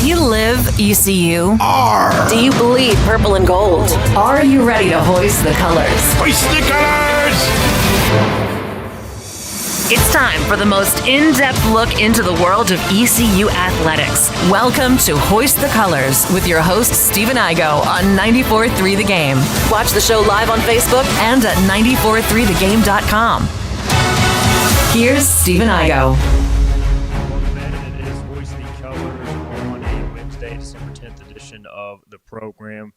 you live ECU? R. Do you bleed purple and gold? Are you ready to hoist the colors? Hoist the colors! It's time for the most in-depth look into the world of ECU athletics. Welcome to Hoist the Colors with your host, Stephen Igo on 94.3 The Game. Watch the show live on Facebook and at 943thegame.com. Here's Stephen Igo. Welcome in. It is Hoist the Colors on a Wednesday, December 10th edition of the program.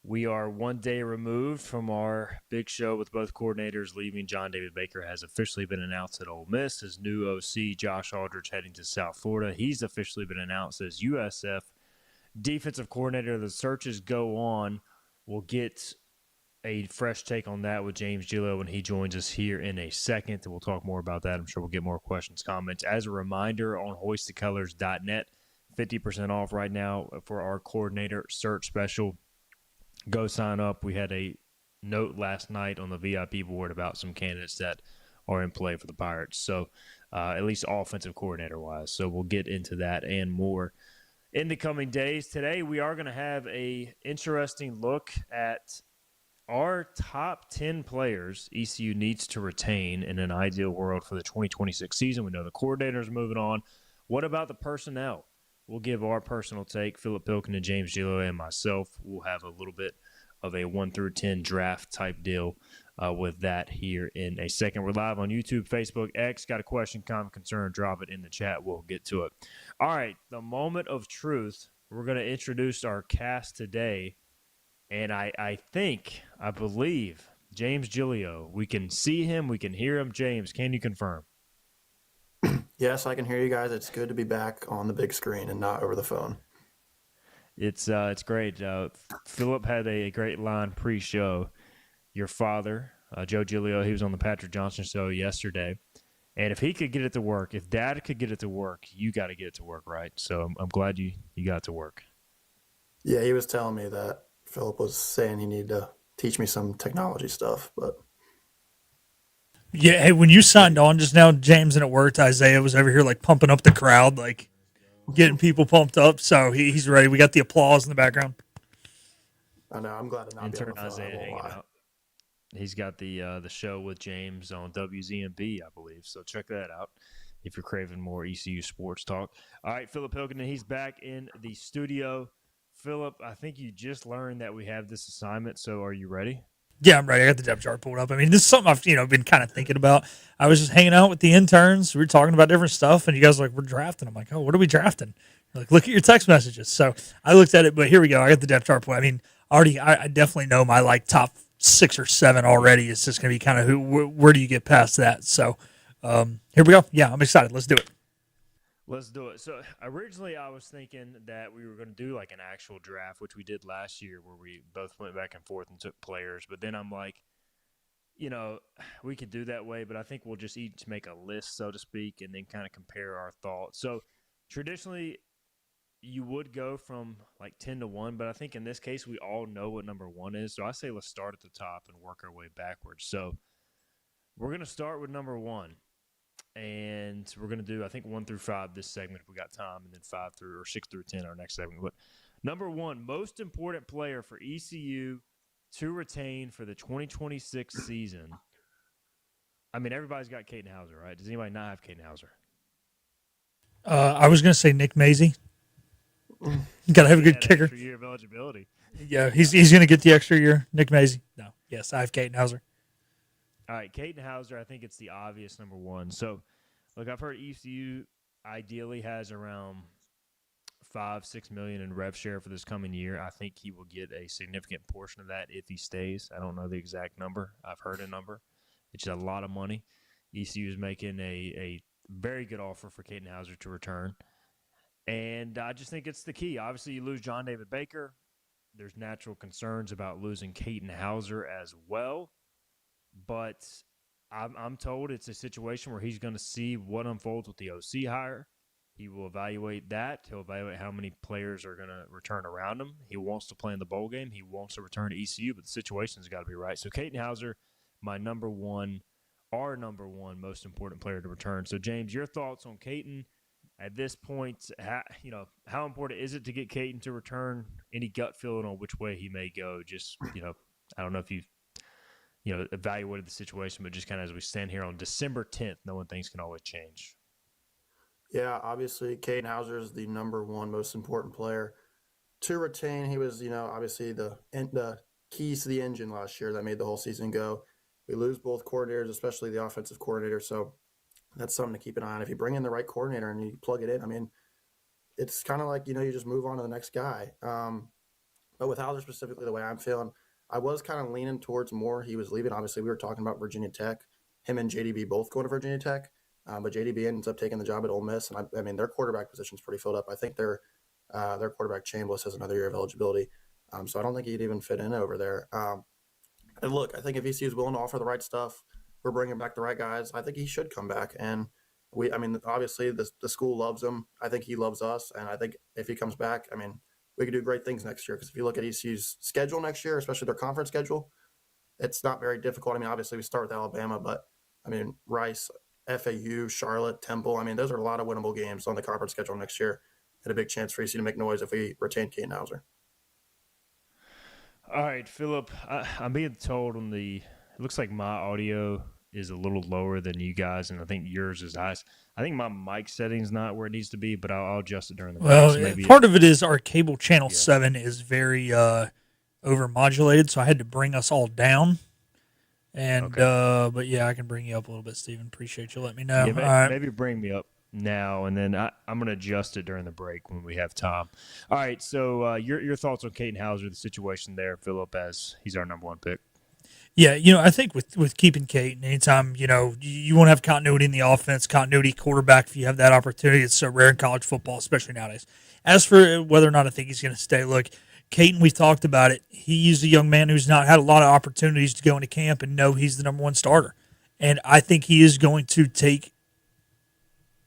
We are one day removed from our big show with both coordinators leaving. John David Baker has officially been announced at Ole Miss. His new OC, Josh Aldridge, heading to South Florida. He's officially been announced as USF defensive coordinator. The searches go on. We'll get a fresh take on that with James Giglio when he joins us here in a second. And we'll talk more about that. I'm sure we'll get more questions, comments. As a reminder, on hoistthecolors.net, 50% off right now for our coordinator search special. Go sign up. We had a note last night on the VIP board about some candidates that are in play for the Pirates. So at least offensive coordinator-wise. So we'll get into that and more in the coming days. Today we are going to have a interesting look at our top 10 players ECU needs to retain in an ideal world for the 2026 season. We know the coordinator's moving on. What about the personnel? We'll give our personal take. Philip Pilkin and James Giglio and myself will have a little bit of a 1 through 10 draft type deal with that here in a second. We're live on YouTube, Facebook, X. Got a question, comment, concern, drop it in the chat. We'll get to it. All right, the moment of truth. We're going to introduce our cast today. And I believe, James Giglio, we can see him, we can hear him. James, can you confirm? Yes, I can hear you guys. It's good to be back on the big screen and not over the phone. It's great. Philip had a great line pre-show. Your father, Joe Giglio, he was on the Patrick Johnson show yesterday. And if he could get it to work, if Dad could get it to work, you got to get it to work, right? So I'm glad you got it to work. Yeah, he was telling me that Philip was saying he needed to teach me some technology stuff, but yeah, hey, when you signed on just now, James, and it worked, Isaiah was over here like pumping up the crowd, like getting people pumped up. So he's ready. We got the applause in the background. I know. I'm glad to not Intern be on the phone. Isaiah hanging out. He's got the show with James on WZMB, I believe. So check that out if you're craving more ECU sports talk. All right, Philip Pilkin, he's back in the studio. Philip, I think you just learned that we have this assignment, so are you ready? Yeah, I'm ready. I got the depth chart pulled up. I mean, this is something I've been kind of thinking about. I was just hanging out with the interns. We were talking about different stuff, and you guys were like, we're drafting. I'm like, oh, what are we drafting? You're like, look at your text messages. So I looked at it, but here we go. I got the depth chart pulled. I mean, I definitely know my like top 6 or 7 already. It's just going to be kind of where do you get past that? So here we go. Yeah, I'm excited. Let's do it. Let's do it. So originally I was thinking that we were going to do like an actual draft, which we did last year where we both went back and forth and took players. But then I'm like, we could do that way, but I think we'll just each make a list, so to speak, and then kind of compare our thoughts. So traditionally you would go from like 10 to 1, but I think in this case we all know what number 1 is. So I say let's start at the top and work our way backwards. So we're going to start with number 1. And we're going to do, I think, 1 through 5 this segment if we got time, and then 6 through 10 our next segment. But number 1, most important player for ECU to retain for the 2026 season. I mean, everybody's got Caden Hauser, right? Does anybody not have Caden Hauser? I was going to say Nick Mazey. Got to have a good kicker. Extra year of eligibility. Yeah, he's going to get the extra year. Nick Mazey. No. Yes, I have Caden Hauser. All right, Caden Hauser, I think it's the obvious number 1. So, look, I've heard ECU ideally has around $5-6 million in rev share for this coming year. I think he will get a significant portion of that if he stays. I don't know the exact number. I've heard a number. It's a lot of money. ECU is making a very good offer for Caden Hauser to return. And I just think it's the key. Obviously, you lose John David Baker. There's natural concerns about losing Caden Hauser as well. But I'm told it's a situation where he's going to see what unfolds with the OC hire. He will evaluate that. He'll evaluate how many players are going to return around him. He wants to play in the bowl game. He wants to return to ECU, but the situation's got to be right. So Caden Hauser, my number 1, our number 1 most important player to return. So, James, your thoughts on Caden at this point, how important is it to get Caton to return? Any gut feeling on which way he may go? Just, I don't know if you've, evaluated the situation, but just kind of as we stand here on December 10th, knowing things can always change. Yeah, obviously, Caden Hauser is the number one most important player to retain. He was, obviously the keys to the engine last year that made the whole season go. We lose both coordinators, especially the offensive coordinator, so that's something to keep an eye on. If you bring in the right coordinator and you plug it in, I mean, it's kind of like, you just move on to the next guy. But with Hauser specifically, the way I'm feeling, I was kind of leaning towards more he was leaving. Obviously, we were talking about Virginia Tech. Him and JDB both go to Virginia Tech, but JDB ends up taking the job at Ole Miss. And I mean, their quarterback position is pretty filled up. I think their quarterback Chambliss has another year of eligibility, so I don't think he'd even fit in over there. And look, I think if ECU is willing to offer the right stuff, we're bringing back the right guys, I think he should come back. And obviously the school loves him. I think he loves us, and I think if he comes back, I mean, we could do great things next year, because if you look at ECU's schedule next year, especially their conference schedule, it's not very difficult. I mean, obviously we start with Alabama, but I mean, Rice, FAU, Charlotte, Temple, I mean, those are a lot of winnable games on the conference schedule next year, and a big chance for ECU to make noise if we retain Caden Hauser. All right, Philip, I'm being told it looks like my audio is a little lower than you guys, and I think yours is high. I think my mic setting's not where it needs to be, but I'll adjust it during the break. Well, So maybe part of it is our cable channel 7 is very overmodulated, so I had to bring us all down. And but yeah, I can bring you up a little bit, Steven. Appreciate you letting me know. Maybe bring me up now, and then I'm going to adjust it during the break when we have time. All right, so your thoughts on Caden Hauser, the situation there, Philip, as he's our number one pick. Yeah, I think with keeping Caden, anytime, you want to have continuity in the offense, continuity quarterback, if you have that opportunity, it's so rare in college football, especially nowadays. As for whether or not I think he's going to stay, look, Caden, we've talked about it. He's a young man who's not had a lot of opportunities to go into camp and know he's the number one starter. And I think he is going to take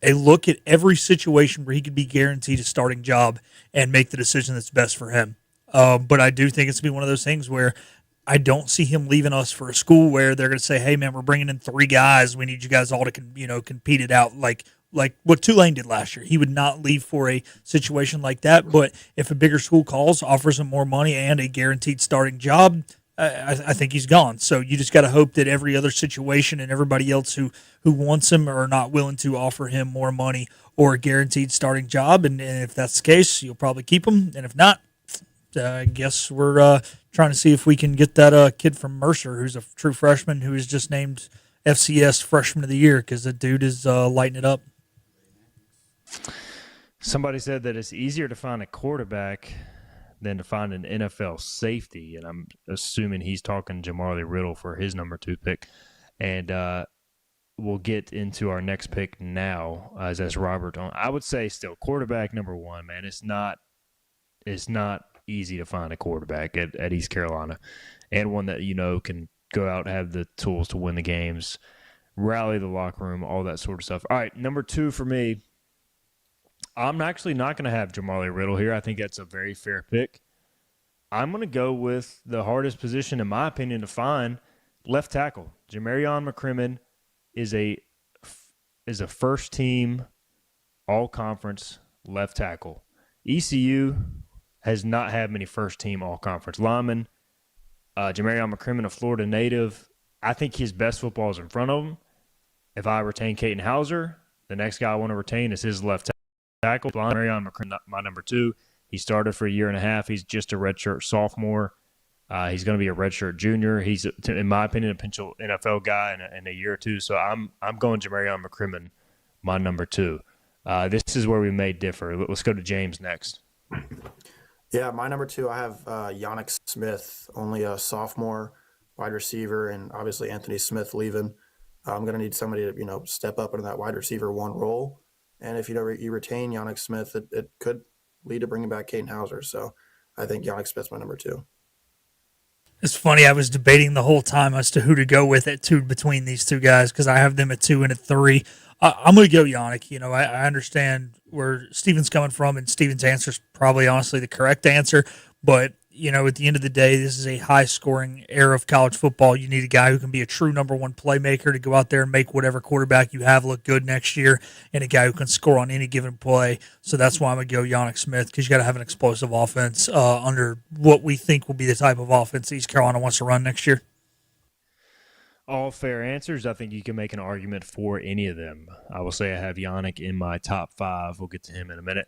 a look at every situation where he could be guaranteed a starting job and make the decision that's best for him. But I do think it's going to be one of those things where I don't see him leaving us for a school where they're going to say, hey, man, we're bringing in 3 guys. We need you guys all to compete it out like what Tulane did last year. He would not leave for a situation like that. But if a bigger school calls, offers him more money and a guaranteed starting job, I think he's gone. So you just got to hope that every other situation and everybody else who wants him are not willing to offer him more money or a guaranteed starting job. And if that's the case, you'll probably keep him. And if not, I guess we're trying to see if we can get that kid from Mercer, who's a true freshman, who is just named FCS Freshman of the Year, because the dude is lighting it up. Somebody said that it's easier to find a quarterback than to find an NFL safety, and I'm assuming he's talking Jamarlee Riddle for his number 2 pick. And we'll get into our next pick now, as Robert on. I would say still quarterback number 1, man. It's not easy to find a quarterback at East Carolina, and one that can go out and have the tools to win the games, rally the locker room, all that sort of stuff. All right, number 2 for me, I'm actually not going to have Jamarlee Riddle here. I think that's a very fair pick. I'm going to go with the hardest position, in my opinion, to find, left tackle. Jamarion McCrimmon is a first-team, all-conference left tackle. ECU has not had many first-team all-conference linemen. Jamarion McCrimmon, a Florida native, I think his best football is in front of him. If I retain Caden Hauser, the next guy I want to retain is his left tackle. Jamarion McCrimmon, my number 2. He started for a year and a half. He's just a redshirt sophomore. He's going to be a redshirt junior. He's, in my opinion, a potential NFL guy in a year or two. So I'm going Jamarion McCrimmon, my number 2. This is where we may differ. Let's go to James next. Yeah, my number 2, I have Yannick Smith, only a sophomore wide receiver, and obviously Anthony Smith leaving. I'm going to need somebody to step up into that wide receiver 1 role. And if you retain Yannick Smith, it could lead to bringing back Caden Hauser. So I think Yannick Smith's my number 2. It's funny. I was debating the whole time as to who to go with at 2 between these 2 guys, because I have them at 2 and at 3. I'm going to go Yannick. I understand where Steven's coming from, and Steven's answer is probably honestly the correct answer. But at the end of the day, this is a high-scoring era of college football. You need a guy who can be a true number one playmaker to go out there and make whatever quarterback you have look good next year, and a guy who can score on any given play. So that's why I'm going to go Yannick Smith, because you got to have an explosive offense under what we think will be the type of offense East Carolina wants to run next year. All fair answers. I think you can make an argument for any of them. I will say I have Yannick in my top 5. We'll get to him in a minute.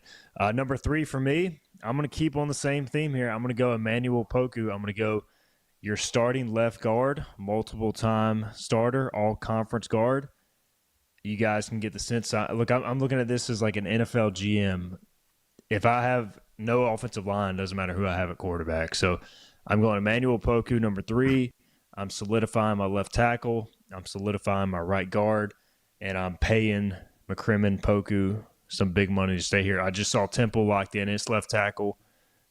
Number 3 for me, I'm going to keep on the same theme here. I'm going to go Emmanuel Poku. I'm going to go your starting left guard, multiple-time starter, all-conference guard. You guys can get the sense. Look, I'm looking at this as like an NFL GM. If I have no offensive line, doesn't matter who I have at quarterback. So I'm going Emmanuel Poku, number 3. I'm solidifying my left tackle. I'm solidifying my right guard. And I'm paying McCrimmon, Poku some big money to stay here. I just saw Temple locked in his left tackle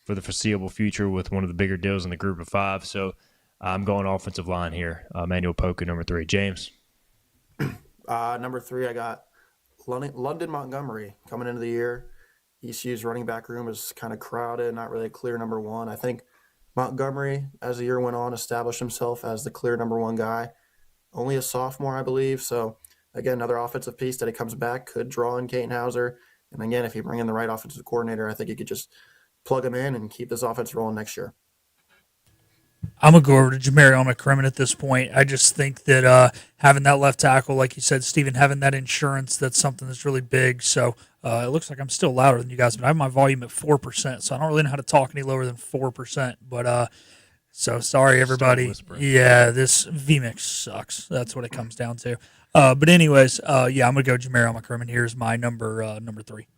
for the foreseeable future with one of the bigger deals in the group of 5. So I'm going offensive line here. Emmanuel Poku, number 3. James? Number 3, I got London Montgomery coming into the year. ECU's running back room is kind of crowded, not really a clear number 1. I think Montgomery, as the year went on, established himself as the clear number 1 guy. Only a sophomore, I believe. So, again, another offensive piece that he comes back, could draw in Kate Hauser. And again, if you bring in the right offensive coordinator, I think you could just plug him in and keep this offense rolling next year. I'm going to go over to Jamarion McCrimmon at this point. I just think that having that left tackle, like you said, Steven, having that insurance, that's something that's really big. So it looks like I'm still louder than you guys, but I have my volume at 4%, so I don't really know how to talk any lower than 4%. But so sorry, everybody. Yeah, this vMix sucks. That's what it comes down to. But anyways, yeah, I'm going to go Jamarion McCrimmon. Here's my number 3.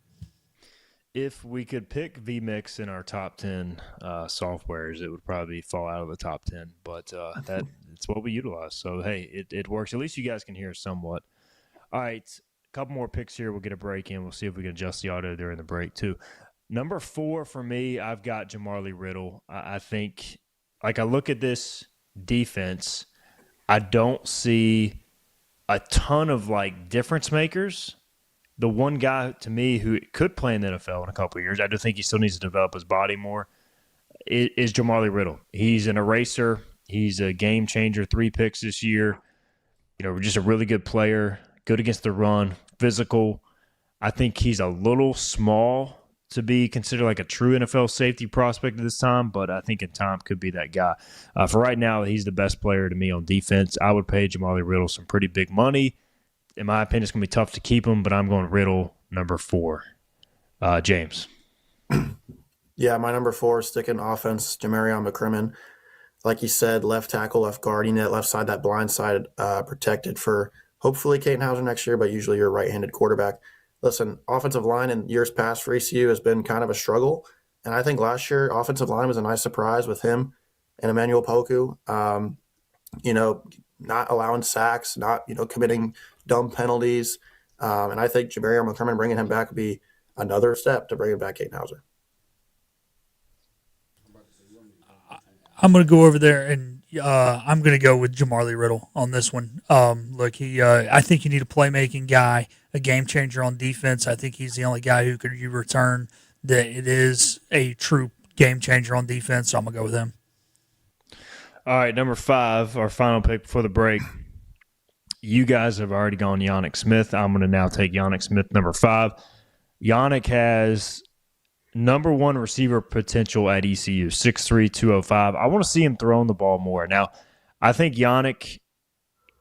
If we could pick vMix in our top 10 softwares, it would probably fall out of the top 10. But it's what we utilize. So, hey, it works. At least you guys can hear somewhat. All right, a couple more picks here. We'll get a break in. We'll see if we can adjust the audio during the break, too. Number 4 for me, I've got Jamarlee Riddle. I think, like, I look at this defense, I don't see a ton of, like, difference makers. The one guy, to me, who could play in the NFL in a couple of years, I do think he still needs to develop his body more, is Jamarlee Riddle. He's an eraser. He's a game changer, 3 picks this year. Just a really good player, good against the run, physical. I think he's a little small to be considered like a true NFL safety prospect at this time, but I think in time could be that guy. For right now, he's the best player to me on defense. I would pay Jamarlee Riddle some pretty big money. In my opinion, it's going to be tough to keep him, but I'm going Riddle, number 4. James. Yeah, my number 4 is sticking offense, Jamarion McCrimmon. Like you said, left tackle, left guard, that left side, that blind side protected for hopefully Kate Hauser next year, but usually your right-handed quarterback. Listen, offensive line in years past for ECU has been kind of a struggle, and I think last year offensive line was a nice surprise with him and Emmanuel Poku. Not allowing sacks, not committing dumb penalties, and I think Jamarion McCrimmon bringing him back would be another step to bringing back Kate Hauser. I'm going to go over there and I'm going to go with Jamarlee Riddle on this one. Look, I think you need a playmaking guy, a game changer on defense. I think he's the only guy who could you return that it is a true game changer on defense. So I'm going to go with him. All right, number 5, our final pick before the break. You guys have already gone Yannick Smith. I'm going to now take Yannick Smith, number 5. Yannick has number 1 receiver potential at ECU, 6'3", 205. I want to see him throwing the ball more. Now, I think Yannick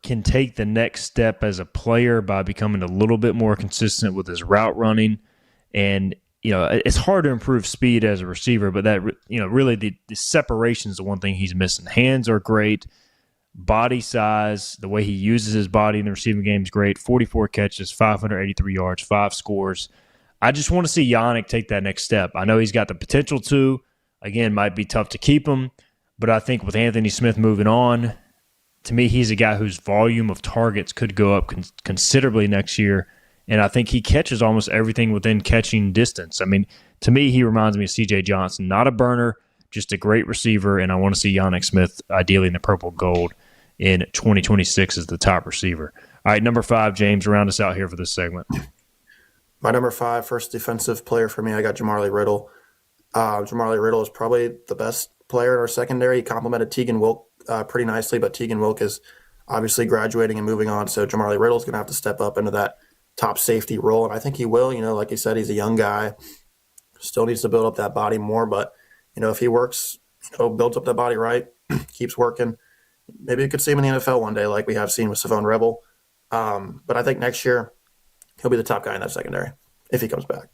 can take the next step as a player by becoming a little bit more consistent with his route running. And, it's hard to improve speed as a receiver, but that, really the separation is the one thing he's missing. Hands are great. Body size, the way he uses his body in the receiving game is great. 44 catches, 583 yards, 5 scores. I just want to see Yannick take that next step. I know he's got the potential to. Again, might be tough to keep him, but I think with Anthony Smith moving on, to me, he's a guy whose volume of targets could go up considerably next year, and I think he catches almost everything within catching distance. I mean, to me, he reminds me of C.J. Johnson. Not a burner, just a great receiver, and I want to see Yannick Smith, ideally in the purple gold, in 2026 as the top receiver. All right, number 5, James, round us out here for this segment. My number 5, first defensive player for me, I got Jamarlee Riddle. Jamarlee Riddle is probably the best player in our secondary. He complemented Tegan Wilk pretty nicely, but Tegan Wilk is obviously graduating and moving on, so Jamarly Riddle's going to have to step up into that top safety role, and I think he will. Like you said, he's a young guy, still needs to build up that body more, but if he works, builds up that body right, keeps working, maybe you could see him in the NFL one day like we have seen with Savon Rebel. But I think next year he'll be the top guy in that secondary if he comes back.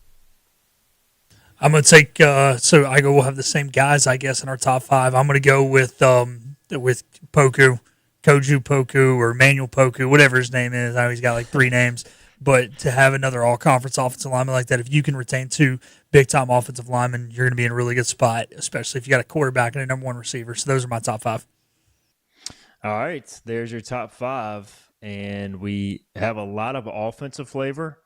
I'm going to take we'll have the same guys, I guess, in our top 5. I'm going to go with Poku, Koju Poku, or Manuel Poku, whatever his name is. I know he's got like 3 names. But to have another all-conference offensive lineman like that, if you can retain 2 big-time offensive linemen, you're going to be in a really good spot, especially if you got a quarterback and a number 1 receiver. So those are my top 5. All right, there's your top 5. And we have a lot of offensive flavor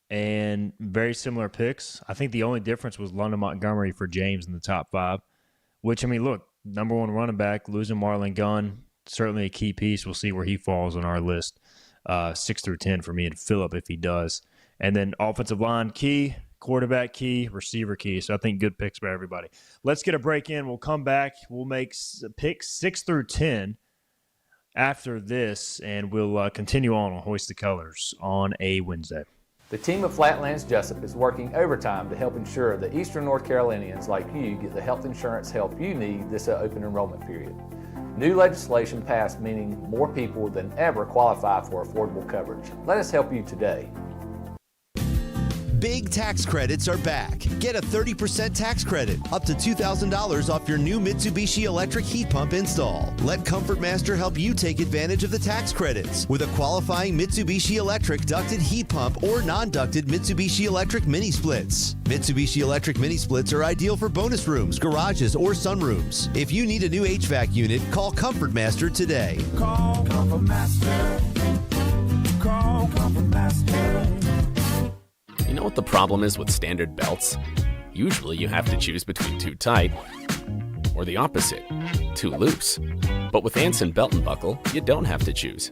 and very similar picks. I think the only difference was London Montgomery for James in the top 5, which, look, number 1 running back, losing Marlon Gunn, certainly a key piece. We'll see where he falls on our list. 6 through 10 for me and Phillip if he does. And then offensive line key, quarterback key, receiver key. So I think good picks by everybody. Let's get a break in. We'll come back. We'll make picks 6 through 10 after this, and we'll continue on Hoist the Colors on a Wednesday. The team of Flatlands Jessup is working overtime to help ensure that Eastern North Carolinians like you get the health insurance help you need this open enrollment period. New legislation passed meaning more people than ever qualify for affordable coverage. Let us help you today. Big tax credits are back. Get a 30% tax credit, up to $2,000 off your new Mitsubishi electric heat pump install. Let Comfort Master help you take advantage of the tax credits with a qualifying Mitsubishi electric ducted heat pump or non-ducted Mitsubishi electric mini splits. Mitsubishi electric mini splits are ideal for bonus rooms, garages, or sunrooms. If you need a new HVAC unit, call Comfort Master today. Call Comfort Master. Call Comfort Master. You know what the problem is with standard belts? Usually you have to choose between too tight or the opposite, too loose. But with Anson Belt and Buckle, you don't have to choose.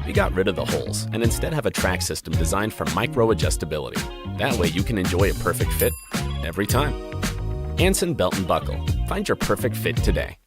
We got rid of the holes and instead have a track system designed for micro adjustability. That way you can enjoy a perfect fit every time. Anson Belt and Buckle. Find your perfect fit today.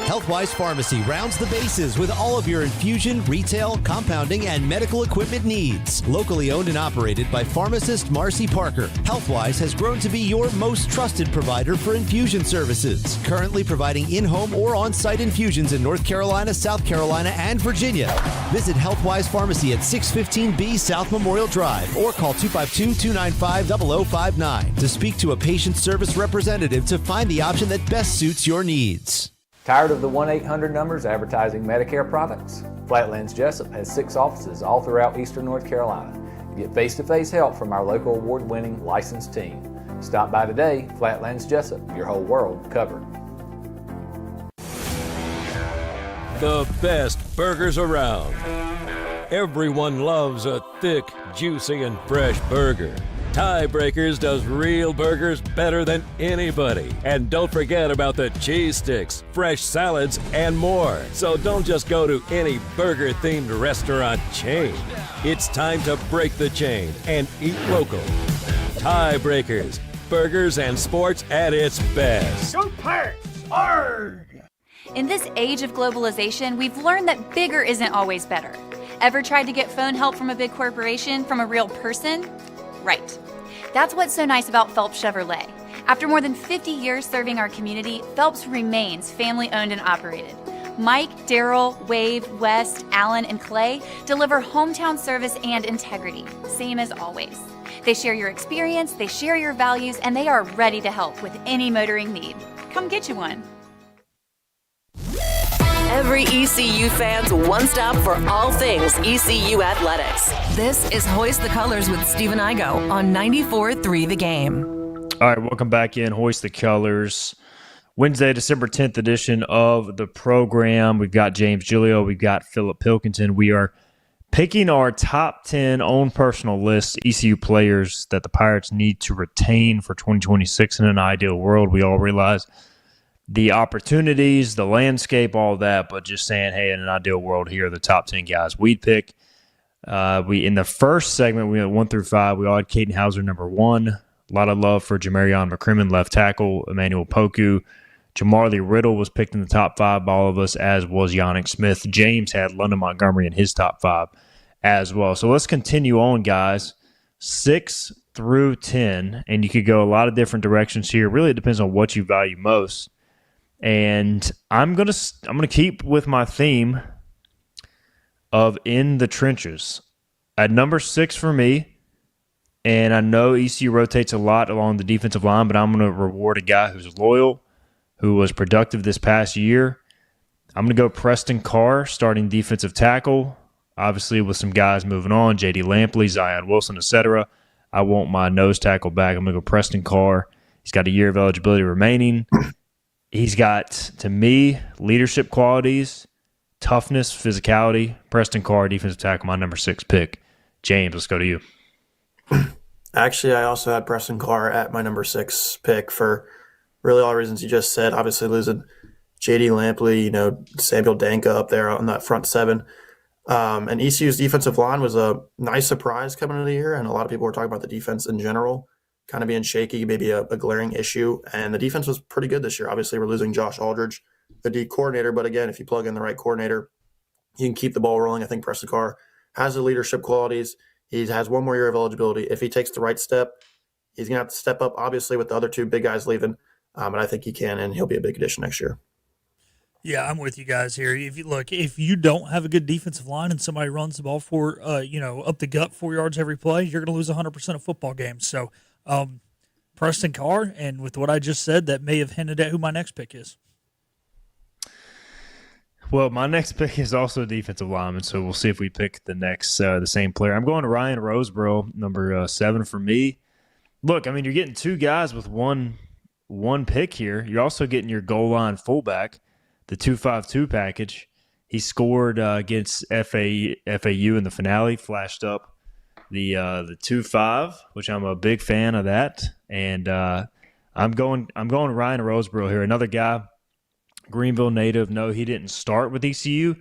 Healthwise Pharmacy rounds the bases with all of your infusion, retail, compounding, and medical equipment needs. Locally owned and operated by pharmacist Marcy Parker, Healthwise has grown to be your most trusted provider for infusion services. Currently providing in-home or on-site infusions in North Carolina, South Carolina, and Virginia. Visit Healthwise Pharmacy at 615B South Memorial Drive or call 252-295-0059 to speak to a patient service representative to find the option that best suits your needs. Tired of the 1-800 numbers advertising Medicare products? Flatlands Jessup has 6 offices all throughout Eastern North Carolina. Get face-to-face help from our local award-winning licensed team. Stop by today. Flatlands Jessup, your whole world covered. The best burgers around. Everyone loves a thick, juicy, and fresh burger. Tiebreakers does real burgers better than anybody. And don't forget about the cheese sticks, fresh salads, and more. So don't just go to any burger-themed restaurant chain. It's time to break the chain and eat local. Tiebreakers, burgers and sports at its best. Go Pirates! Arg! In this age of globalization, we've learned that bigger isn't always better. Ever tried to get phone help from a big corporation from a real person? Right. That's what's so nice about Phelps Chevrolet. After more than 50 years serving our community, Phelps remains family-owned and operated. Mike, Daryl, Wave, West, Allen, and Clay deliver hometown service and integrity, same as always. They share your experience, they share your values, and they are ready to help with any motoring need. Come get you one. Every ECU fan's one stop for all things ECU athletics. This is Hoist the Colors with Stephen Igo on 94.3 The Game. All right, welcome back in Hoist the Colors. Wednesday, December 10th edition of the program. We've got James Giglio. We've got Phillip Pilkington. We are picking our top 10 own personal list ECU players that the Pirates need to retain for 2026 in an ideal world. We all realize the opportunities, the landscape, all that, but just saying, hey, in an ideal world, here are the top 10 guys we'd pick. We in the first segment, we went 1 through 5. We all had Caden Hauser number 1. A lot of love for Jamarion McCrimmon, left tackle, Emmanuel Poku. Jamarly Riddle was picked in the top 5 by all of us, as was Yannick Smith. James had London Montgomery in his top 5 as well. So let's continue on, guys. 6 through 10, and you could go a lot of different directions here. Really, it depends on what you value most. And I'm gonna keep with my theme of in the trenches. At number 6 for me, and I know ECU rotates a lot along the defensive line, but I'm going to reward a guy who's loyal, who was productive this past year. I'm going to go Preston Carr, starting defensive tackle, obviously with some guys moving on, J.D. Lampley, Zion Wilson, etc. I want my nose tackle back. I'm going to go Preston Carr. He's got a year of eligibility remaining. He's got, to me, leadership qualities, toughness, physicality. Preston Carr, defensive tackle, my number 6 pick. James, let's go to you. Actually, I also had Preston Carr at my number 6 pick for really all the reasons you just said. Obviously, losing J.D. Lampley, Samuel Danka up there on that front 7. And ECU's defensive line was a nice surprise coming into the year, and a lot of people were talking about the defense in general kind of being shaky, maybe a glaring issue. And the defense was pretty good this year. Obviously, we're losing Josh Aldridge, the D coordinator, but again, if you plug in the right coordinator, you can keep the ball rolling. I think Preston Carr has the leadership qualities. He has 1 more year of eligibility. If he takes the right step, he's going to have to step up, obviously, with the other 2 big guys leaving. But I think he can, and he'll be a big addition next year. Yeah, I'm with you guys here. If you don't have a good defensive line and somebody runs the ball for, up the gut 4 yards every play, you're going to lose 100% of football games. So, Preston Carr, and with what I just said, that may have hinted at who my next pick is. Well, my next pick is also a defensive lineman, so we'll see if we pick the same player. I'm going to Ryan Roseborough, number 7 for me. Look, I mean, you're getting 2 guys with one pick here. You're also getting your goal line fullback, the 2-5-2 package. He scored against FAU in the finale, flashed up the 2-5, which I'm a big fan of that. And I'm going Ryan Roseborough here, another guy. Greenville native. No, he didn't start with ECU.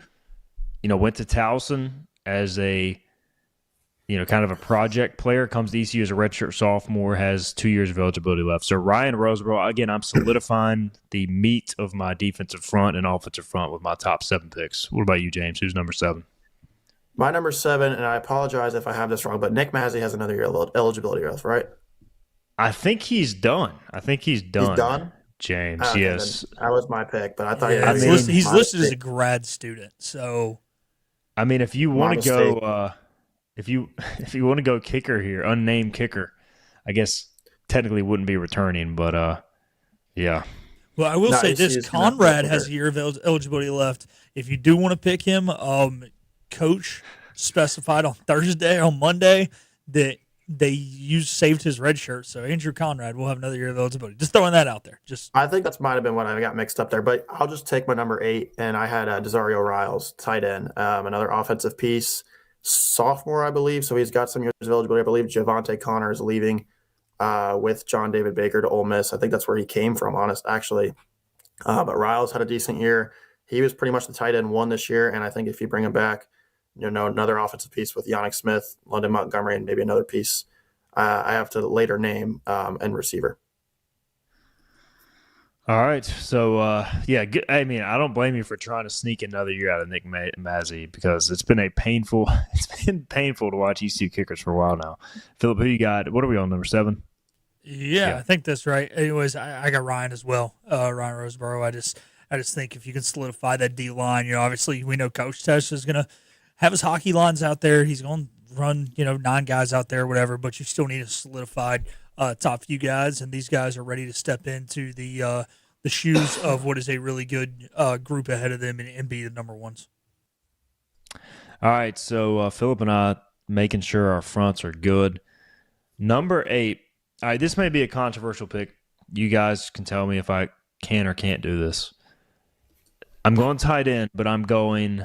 Went to Towson as a, kind of a project player. Comes to ECU as a redshirt sophomore, has 2 years of eligibility left. So Ryan Roseborough, again, I'm solidifying the meat of my defensive front and offensive front with my top 7 picks. What about you, James? Who's number 7? My number 7, and I apologize if I have this wrong, but Nick Mazzy has another year of eligibility left, right? I think he's done. He's done? James, yes. That was my pick, but I thought he's listed as a grad student. So, I mean, if you want to go, if you want to go kicker here, unnamed kicker, I guess technically wouldn't be returning, but yeah. Well, I will say this: Conrad has a year of eligibility left. If you do want to pick him, Coach specified on Monday that they saved his red shirt, so Andrew Conrad will have another year of eligibility. Just throwing that out there. I think that might have been what I got mixed up there, but I'll just take my number 8, and I had Desario Riles, tight end, another offensive piece, sophomore, I believe, so he's got some years of eligibility. I believe Javante Connor is leaving with John David Baker to Ole Miss. I think that's where he came from, actually. But Riles had a decent year. He was pretty much the tight end 1 this year, and I think if you bring him back, another offensive piece with Yannick Smith, London Montgomery, and maybe another piece I have to later name and receiver. All right. So, I mean, I don't blame you for trying to sneak another year out of Nick Mazzy because it's been painful to watch ECU kickers for a while now. Philip, who you got? What are we on, number 7? Yeah, I think that's right. Anyways, I got Ryan as well, Ryan Roseborough. I just think if you can solidify that D line, obviously we know Coach Tesh is going to have his hockey lines out there. He's going to run, 9 guys out there, whatever, but you still need a solidified top few guys, and these guys are ready to step into the shoes of what is a really good group ahead of them and be the number 1s. All right, so Philip and I making sure our fronts are good. Number 8. All right, this may be a controversial pick. You guys can tell me if I can or can't do this. I'm going tight end, but I'm going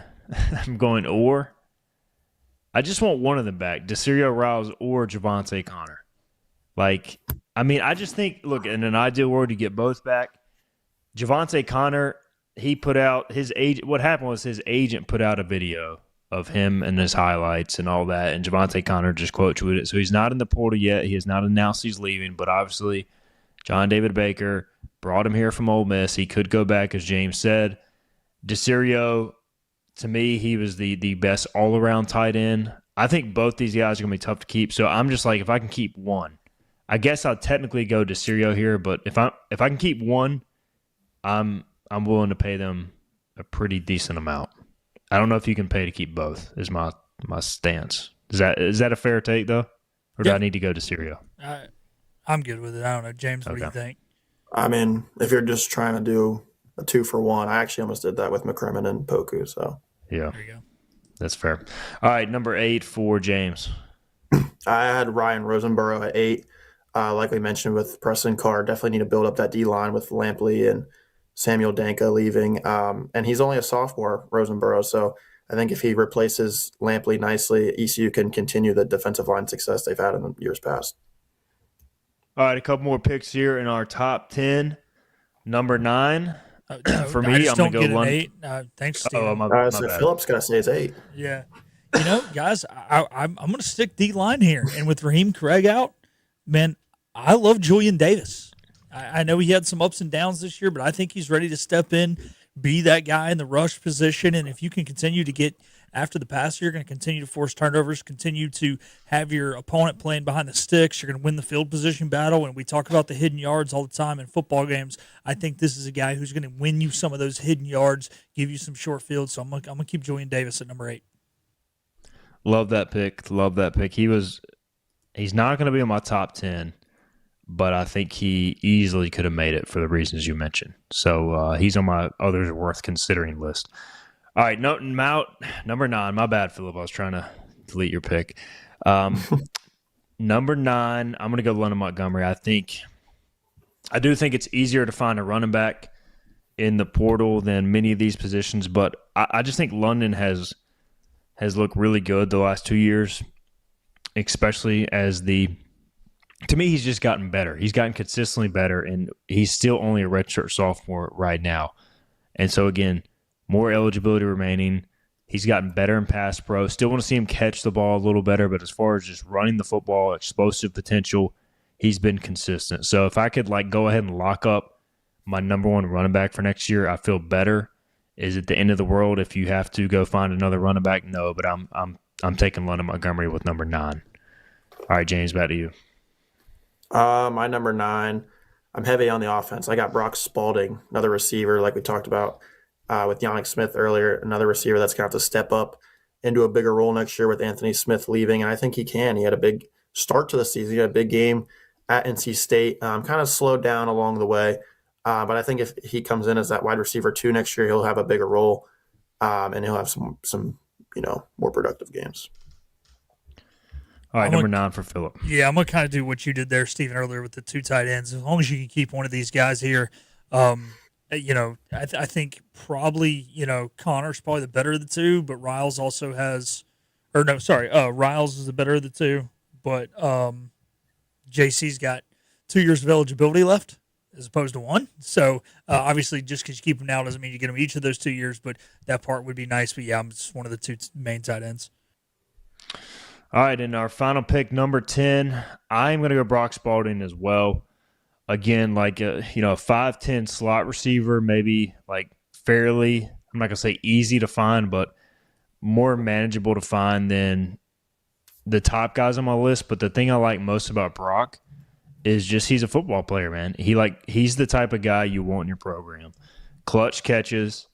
or. I just want one of them back, Desario Riles or Javante Connor. I just think, look, in an ideal world, you get both back. Javante Connor, he put out his agent. What happened was his agent put out a video of him and his highlights and all that. And Javante Connor just quote tweeted it. So he's not in the portal yet. He has not announced he's leaving, but obviously John David Baker brought him here from Ole Miss. He could go back, as James said. DeCirio, to me, he was the best all-around tight end. I think both these guys are going to be tough to keep. So I'm just like, if I can keep one, I guess I'll technically go DeCirio here, but if I can keep one, I'm willing to pay them a pretty decent amount. I don't know if you can pay to keep both. Is my stance. Is that a fair take though, or do I need to go DeCirio? I'm good with it. I don't know, James. What do you think? I mean, if you're just trying to do a 2-for-1, I actually almost did that with McCrimmon and Poku. So yeah, there you go. That's fair. All right, number 8 for James. I had Ryan Rosenborough at 8. Like we mentioned with Preston Carr, definitely need to build up that D line with Lampley and Samuel Danka leaving. And he's only a sophomore, Rosenborough. So I think if he replaces Lampley nicely, ECU can continue the defensive line success they've had in the years past. All right, a couple more picks here in our top 10. Number 9 for me, I'm going to go London. Thanks, Steve. Oh, my so bad. Phillips got to say it's 8. Yeah. You know, guys, I'm going to stick D line here. And with Raheem Craig out, man, I love Julian Davis. I know he had some ups and downs this year, but I think he's ready to step in, be that guy in the rush position. And if you can continue to get after the passer, you're going to continue to force turnovers, continue to have your opponent playing behind the sticks. You're going to win the field position battle. And we talk about the hidden yards all the time in football games. I think this is a guy who's going to win you some of those hidden yards, give you some short fields. So I'm going to keep Julian Davis at number 8. Love that pick. Love that pick. He's not going to be in my top 10, but I think he easily could have made it for the reasons you mentioned. So he's on my others are worth considering list. All right, number 9. My bad, Philip. I was trying to delete your pick. Number 9, I'm going to go London Montgomery. I do think it's easier to find a running back in the portal than many of these positions, but I just think London has looked really good the last 2 years, especially to me, he's just gotten better. He's gotten consistently better, and he's still only a redshirt sophomore right now. And so, again, more eligibility remaining. He's gotten better in pass pro. Still want to see him catch the ball a little better, but as far as just running the football, explosive potential, he's been consistent. So if I could go ahead and lock up my number 1 running back for next year, I feel better. Is it the end of the world if you have to go find another running back? No, but I'm taking London Montgomery with number 9. All right, James, back to you. My number 9, I'm heavy on the offense. I got Brock Spalding, another receiver, like we talked about with Yannick Smith earlier, another receiver that's going to have to step up into a bigger role next year with Anthony Smith leaving, and I think he can. He had a big start to the season. He had a big game at NC State, kind of slowed down along the way, but I think if he comes in as that wide receiver 2 next year, he'll have a bigger role, and he'll have some more productive games. All right, number 9 for Philip. Yeah, I'm going to kind of do what you did there, Stephen, earlier with the 2 tight ends. As long as you can keep one of these guys here, I think probably, Connor's probably the better of the 2, but Riles also has – Riles is the better of the 2, but JC's got 2 years of eligibility left as opposed to 1. So, obviously, just because you keep them now doesn't mean you get them each of those 2 years, but that part would be nice. But, yeah, I'm just one of the 2 main tight ends. All right, and our final pick, number 10, I'm going to go Brock Spalding as well. Again, a 5'10" slot receiver, maybe fairly, I'm not going to say easy to find, but more manageable to find than the top guys on my list. But the thing I like most about Brock is just he's a football player, man. He's the type of guy you want in your program. Clutch catches,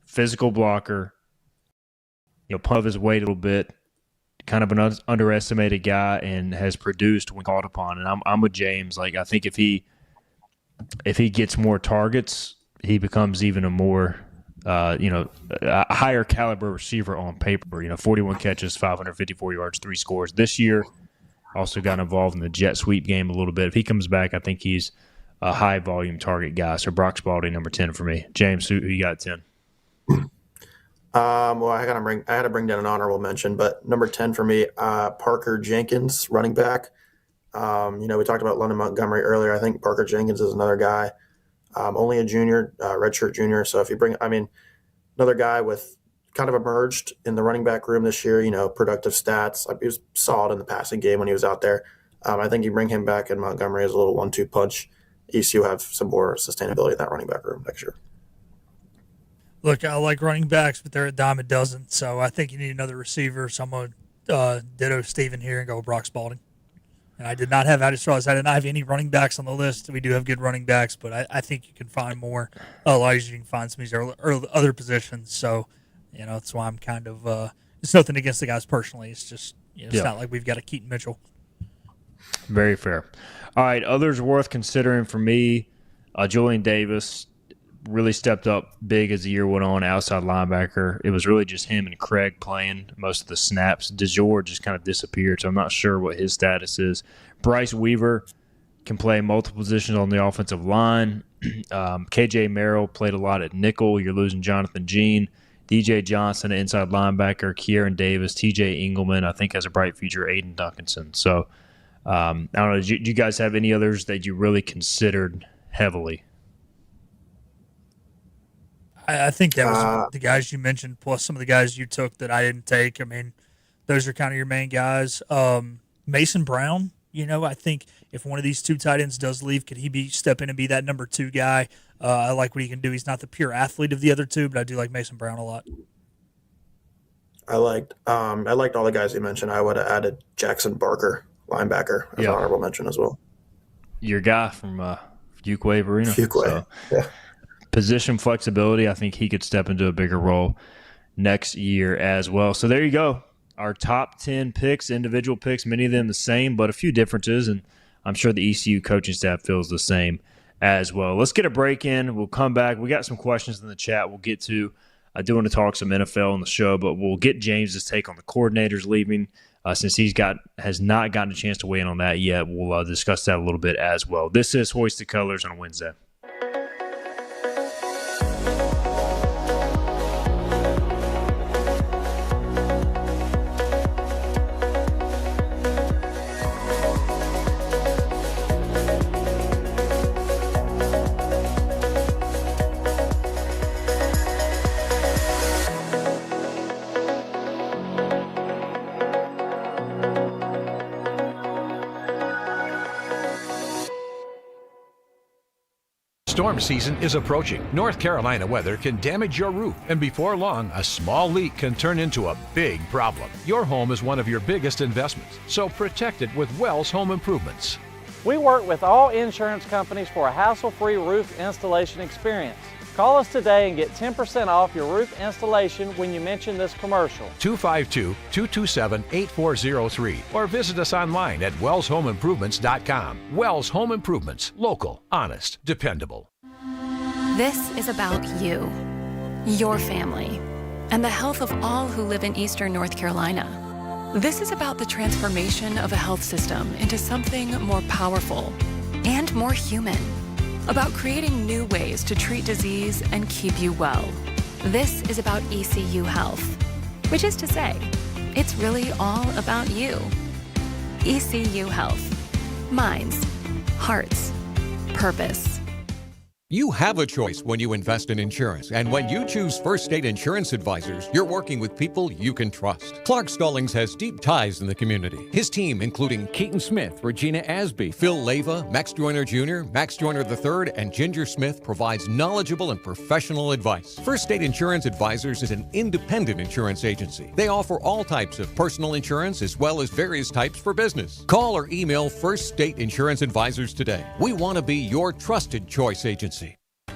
physical blocker, punt his weight a little bit. Kind of an underestimated guy and has produced when called upon. And I'm with James. I think if he gets more targets, he becomes even a more, a higher caliber receiver on paper. 41 catches, 554 yards, 3 scores this year. Also got involved in the jet sweep game a little bit. If he comes back, I think he's a high volume target guy. So Brock Spalding, number 10 for me. James, who you got at 10? Well, I had to bring down an honorable mention, but number 10 for me, Parker Jenkins, running back. We talked about London Montgomery earlier. I think Parker Jenkins is another guy, only a junior, redshirt junior. So if you another guy with kind of emerged in the running back room this year, productive stats. He was solid in the passing game when he was out there. I think you bring him back in Montgomery as a little 1-2 punch. ECU have some more sustainability in that running back room next year. Look, I like running backs, but they're a dime a dozen. So I think you need another receiver. So I'm going to ditto Steven here and go with Brock Spalding. And I did not have I didn't have any running backs on the list. We do have good running backs, but I think you can find more. A lot easier you can find some of these other positions. So, that's why I'm kind of it's nothing against the guys personally. It's just it's not like we've got a Keaton Mitchell. Very fair. All right, others worth considering for me, Julian Davis really stepped up big as the year went on, outside linebacker. It was really just him and Craig playing most of the snaps. DeJour just kind of disappeared, so I'm not sure what his status is. Bryce Weaver can play multiple positions on the offensive line. KJ Merrill played a lot at nickel. You're losing Jonathan Jean. DJ Johnson, inside linebacker. Kieran Davis. TJ Engelman, I think, has a bright future. Aiden Duncanson. So, I don't know. Do you guys have any others that you really considered heavily? I think that was the guys you mentioned, plus some of the guys you took that I didn't take. I mean, those are kind of your main guys. Mason Brown, I think if one of these two tight ends does leave, could he step in and be that number 2 guy? I like what he can do. He's not the pure athlete of the other two, but I do like Mason Brown a lot. I liked all the guys you mentioned. I would have added Jackson Barker, linebacker, as an honorable mention as well. Your guy from Fuquay Arena. Fuquay, so. yeah. Position flexibility, I think he could step into a bigger role next year as well. So there you go. Our top 10 picks, individual picks, many of them the same, but a few differences, and I'm sure the ECU coaching staff feels the same as well. Let's get a break in. We'll come back. We got some questions in the chat we'll get to. I do want to talk some NFL on the show, but we'll get James's take on the coordinators leaving. Since has not gotten a chance to weigh in on that yet, we'll discuss that a little bit as well. This is Hoist the Colors on Wednesday. Storm season is approaching. North Carolina weather can damage your roof, and before long, a small leak can turn into a big problem. Your home is one of your biggest investments, so protect it with Wells Home Improvements. We work with all insurance companies for a hassle-free roof installation experience. Call us today and get 10% off your roof installation when you mention this commercial. 252-227-8403 or visit us online at wellshomeimprovements.com. Wells Home Improvements. Local, honest, dependable. This is about you, your family, and the health of all who live in Eastern North Carolina. This is about the transformation of a health system into something more powerful and more human. About creating new ways to treat disease and keep you well. This is about ECU Health, which is to say, it's really all about you. ECU Health. Minds, hearts, purpose. You have a choice when you invest in insurance, and when you choose First State Insurance Advisors, you're working with people you can trust. Clark Stallings has deep ties in the community. His team, including Keaton Smith, Regina Asby, Phil Leyva, Max Joyner Jr., Max Joyner III, and Ginger Smith, provides knowledgeable and professional advice. First State Insurance Advisors is an independent insurance agency. They offer all types of personal insurance as well as various types for business. Call or email First State Insurance Advisors today. We want to be your trusted choice agency.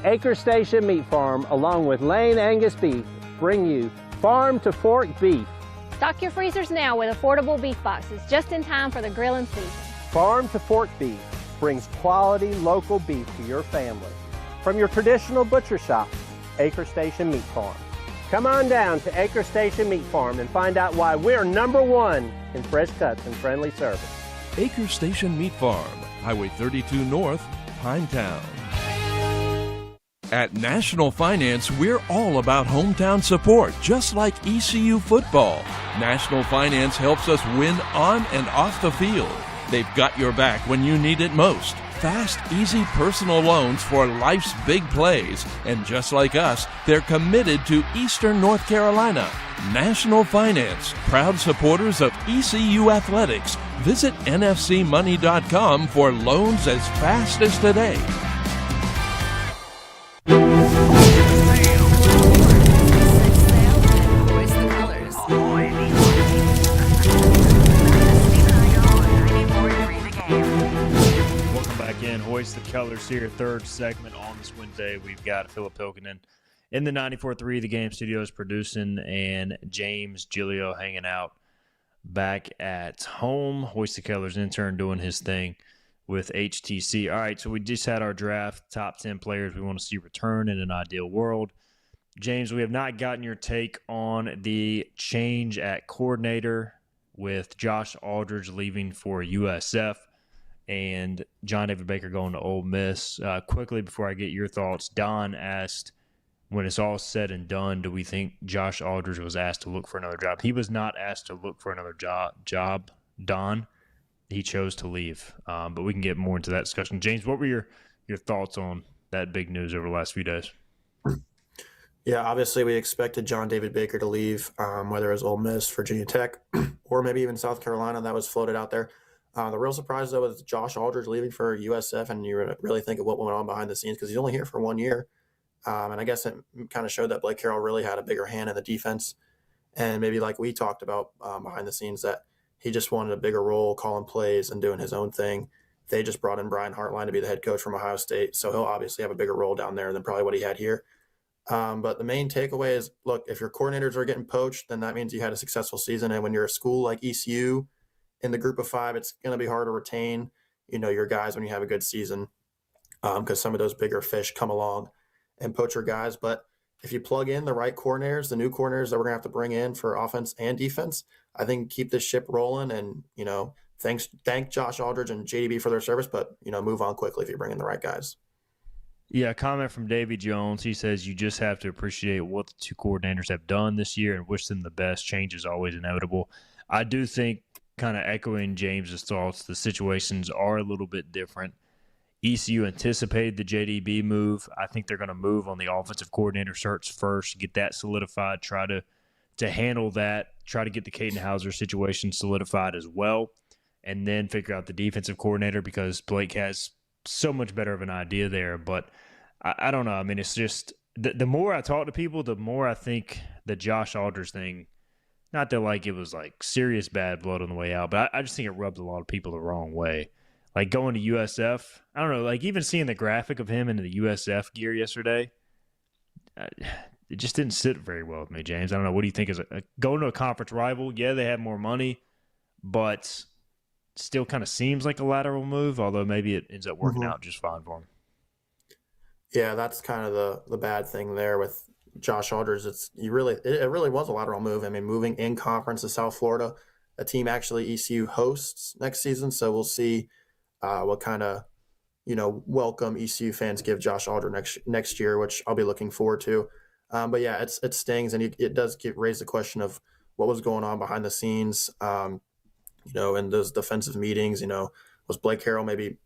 Acre Station Meat Farm, along with Lane Angus Beef, bring you Farm to Fork Beef. Stock your freezers now with affordable beef boxes, just in time for the grilling season. Farm to Fork Beef brings quality local beef to your family. From your traditional butcher shop, Acre Station Meat Farm. Come on down to Acre Station Meat Farm and find out why we're #1 in fresh cuts and friendly service. Acre Station Meat Farm, Highway 32 North, Pinetown. At National Finance, we're all about hometown support, just like ECU football. National Finance helps us win on and off the field. They've got your back when you need it most. fast, easy personal loans for life's big plays. And just like us, they're committed to Eastern North Carolina. National Finance, proud supporters of ECU Athletics. Visit nfcmoney.com for loans as fast as today. Hoist the Colors here, third segment on this Wednesday. We've got Philip Pilkinen in the 94.3 The Game studios producing, and James Giglio hanging out back at home. Hoist the Colors intern doing his thing with HTC. All right, so we just had our draft, top 10 players we want to see return in an ideal world. James, we have not gotten your take on the change at coordinator with Josh Aldridge leaving for USF. And John David Baker going to Ole Miss. Quickly, before I get your thoughts, Don asked, when it's all said and done, do we think Josh Aldridge was asked to look for another job? He was not asked to look for another job, Don. He chose to leave. But we can get more into that discussion. James, what were your thoughts on that big news over the last few days? Yeah, obviously we expected John David Baker to leave, whether it was Ole Miss, Virginia Tech, or maybe even South Carolina. That was floated out there. The real surprise, though, was Josh Aldridge leaving for USF, and you really think of what went on behind the scenes because he's only here for 1 year. And I guess it kind of showed that Blake Harrell really had a bigger hand in the defense. And maybe like we talked about behind the scenes, that he just wanted a bigger role, calling plays and doing his own thing. They just brought in Brian Hartline to be the head coach from Ohio State, so he'll obviously have a bigger role down there than probably what he had here. But the main takeaway is, look, if your coordinators are getting poached, then that means you had a successful season. And when you're a school like ECU, in the group of five, it's going to be hard to retain, your guys when you have a good season, because some of those bigger fish come along and poach your guys. But if you plug in the right coordinators, the new coordinators that we're going to have to bring in for offense and defense, I think keep this ship rolling. And, thank Josh Aldridge and JDB for their service, but, move on quickly if you bring in the right guys. Yeah, a comment from Davy Jones. He says, you just have to appreciate what the two coordinators have done this year and wish them the best. Change is always inevitable. I do think, kind of echoing James's thoughts, the situations are a little bit different. ECU anticipated the JDB move. I think they're going to move on the offensive coordinator search first, get that solidified, try to handle that, try to get the Caden Hauser situation solidified as well, and then figure out the defensive coordinator because Blake has so much better of an idea there. But I don't know. I mean, it's just the more I talk to people, the more I think the Josh Aldridge thing, not that like it was like serious bad blood on the way out, but I just think it rubbed a lot of people the wrong way. Like going to USF, I don't know, like even seeing the graphic of him in the USF gear yesterday, it just didn't sit very well with me, James. I don't know. What do you think is going to a conference rival? Yeah, they have more money, but still kind of seems like a lateral move, although maybe it ends up working out just fine for him. Yeah, that's kind of the bad thing there with Josh Aldridge. It really was a lateral move. I mean, moving in conference to South Florida, a team actually ECU hosts next season, so we'll see what kind of welcome ECU fans give Josh Aldridge next year, which I'll be looking forward to. But yeah, it stings, and it does raise the question of what was going on behind the scenes. In those defensive meetings, was Blake Harrell maybe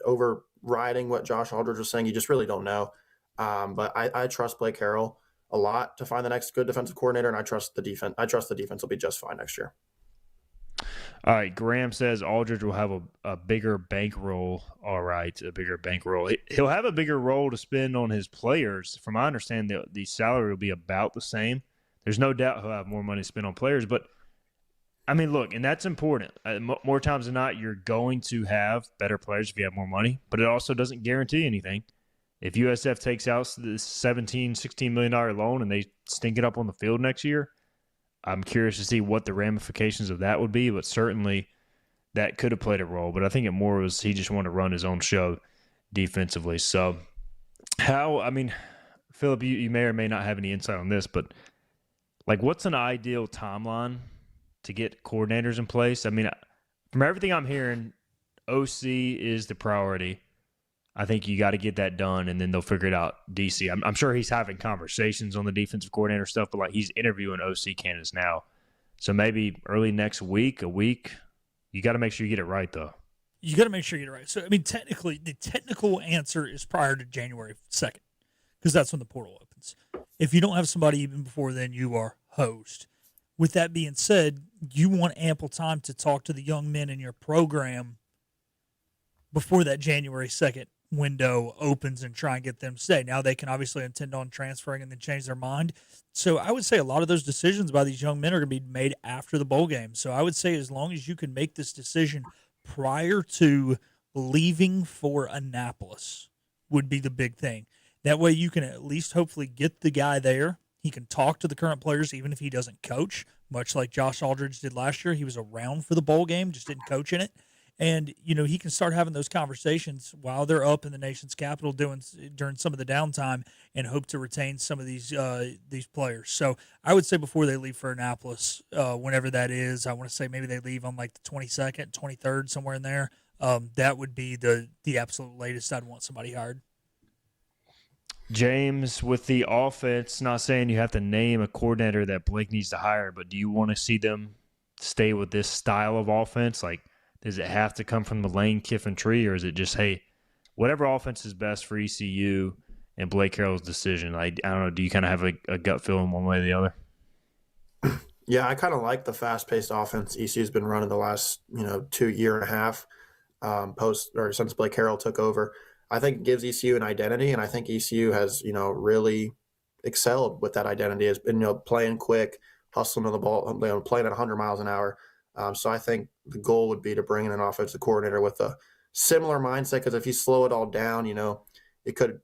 overriding what Josh Aldridge was saying? You just really don't know. But I trust Blake Harrell a lot to find the next good defensive coordinator, and I trust the defense. I trust the defense will be just fine next year. All right, Graham says Aldridge will have a bigger bankroll. All right, a bigger bankroll. He'll have a bigger role to spend on his players. From my understanding, the salary will be about the same. There's no doubt he'll have more money to spend on players, but I mean, look, and that's important. More times than not, you're going to have better players if you have more money, but it also doesn't guarantee anything. If USF takes out this $17, $16 million loan and they stink it up on the field next year, I'm curious to see what the ramifications of that would be, but certainly that could have played a role. But I think it more was he just wanted to run his own show defensively. So Philip, you may or may not have any insight on this, but like what's an ideal timeline to get coordinators in place? I mean, from everything I'm hearing, OC is the priority. I think you got to get that done, and then they'll figure it out. DC, I'm sure he's having conversations on the defensive coordinator stuff, but like he's interviewing OC candidates now. So maybe early next week, a week. You got to make sure you get it right, though. you got to make sure you get it right. So, I mean, technically, the technical answer is prior to January 2nd because that's when the portal opens. If you don't have somebody even before then, you are hosed. With that being said, you want ample time to talk to the young men in your program before that January 2nd window opens and try and get them to stay. Now, they can obviously intend on transferring and then change their mind. So I would say a lot of those decisions by these young men are going to be made after the bowl game. So I would say as long as you can make this decision prior to leaving for Annapolis would be the big thing. That way you can at least hopefully get the guy there. He can talk to the current players even if he doesn't coach, much like Josh Aldridge did last year. He was around for the bowl game, just didn't coach in it. And, he can start having those conversations while they're up in the nation's capital during some of the downtime and hope to retain some of these players. So I would say before they leave for Annapolis, whenever that is, I want to say maybe they leave on like the 22nd, 23rd, somewhere in there. That would be the absolute latest I'd want somebody hired. James, with the offense, not saying you have to name a coordinator that Blake needs to hire, but do you want to see them stay with this style of offense? Like, does it have to come from the Lane Kiffin tree, or is it just, hey, whatever offense is best for ECU and Blake Harrell's decision? I don't know. Do you kind of have a gut feeling one way or the other? Yeah, I kind of like the fast-paced offense ECU's been running the last 2 year and a half since Blake Harrell took over. I think it gives ECU an identity, and I think ECU has really excelled with that identity. Has been playing quick, hustling on the ball, playing at 100 miles an hour. So I think the goal would be to bring in an offensive coordinator with a similar mindset, because if you slow it all down, it could,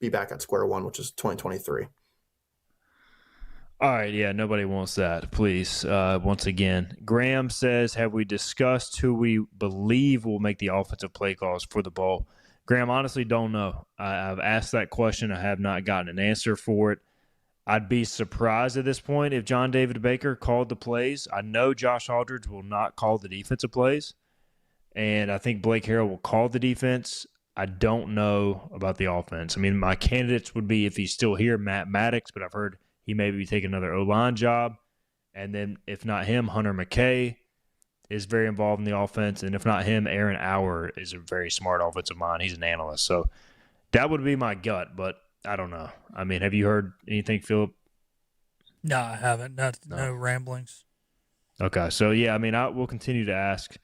be back at square one, which is 2023. All right, yeah, nobody wants that. Please, once again, Graham says, have we discussed who we believe will make the offensive play calls for the bowl? Graham, honestly don't know. I've asked that question. I have not gotten an answer for it. I'd be surprised at this point if John David Baker called the plays. I know Josh Aldridge will not call the defensive plays, and I think Blake Harrell will call the defense. I don't know about the offense. I mean, my candidates would be, if he's still here, Matt Maddox, but I've heard he may be taking another O-line job. And then if not him, Hunter McKay is very involved in the offense. And if not him, Aaron Auer is a very smart offensive mind. He's an analyst. So that would be my gut, but I don't know. I mean, have you heard anything, Philip? No, I haven't. No ramblings. Okay. So, yeah, I mean, we'll continue to ask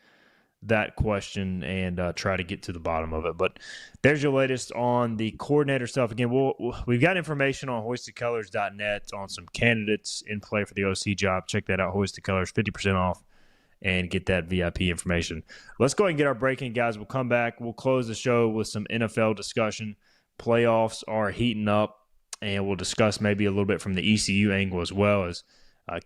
that question and try to get to the bottom of it. But there's your latest on the coordinator stuff. Again, we've got information on hoistedcolors.net on some candidates in play for the OC job. Check that out, Hoisted Colors, 50% off, and get that VIP information. Let's go ahead and get our break in, guys. We'll come back. We'll close the show with some NFL discussion. Playoffs are heating up, and we'll discuss maybe a little bit from the ECU angle as well, as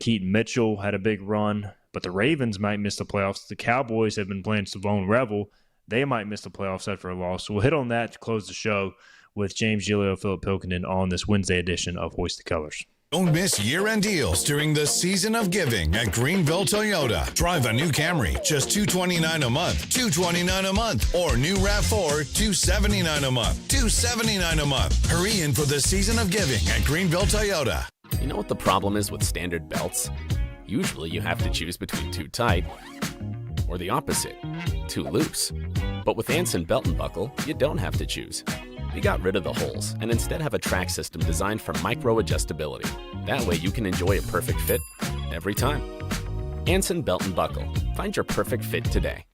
Keaton Mitchell had a big run, but the Ravens might miss the playoffs. The Cowboys have been playing Savone Revel. They might miss the playoffs after a loss. So we'll hit on that to close the show with James Giglio, Philip Pilkington on this Wednesday edition of Hoist the Colors. Don't miss year-end deals during the Season of Giving at Greenville Toyota. Drive a new Camry, just $229 a month, $229 a month. Or new RAV4, $279 a month, $279 a month. Hurry in for the Season of Giving at Greenville Toyota. You know what the problem is with standard belts? Usually you have to choose between too tight or the opposite, too loose. But with Anson Belt and Buckle, you don't have to choose. We got rid of the holes and instead have a track system designed for micro-adjustability. That way you can enjoy a perfect fit every time. Anson Belt and Buckle. Find your perfect fit today.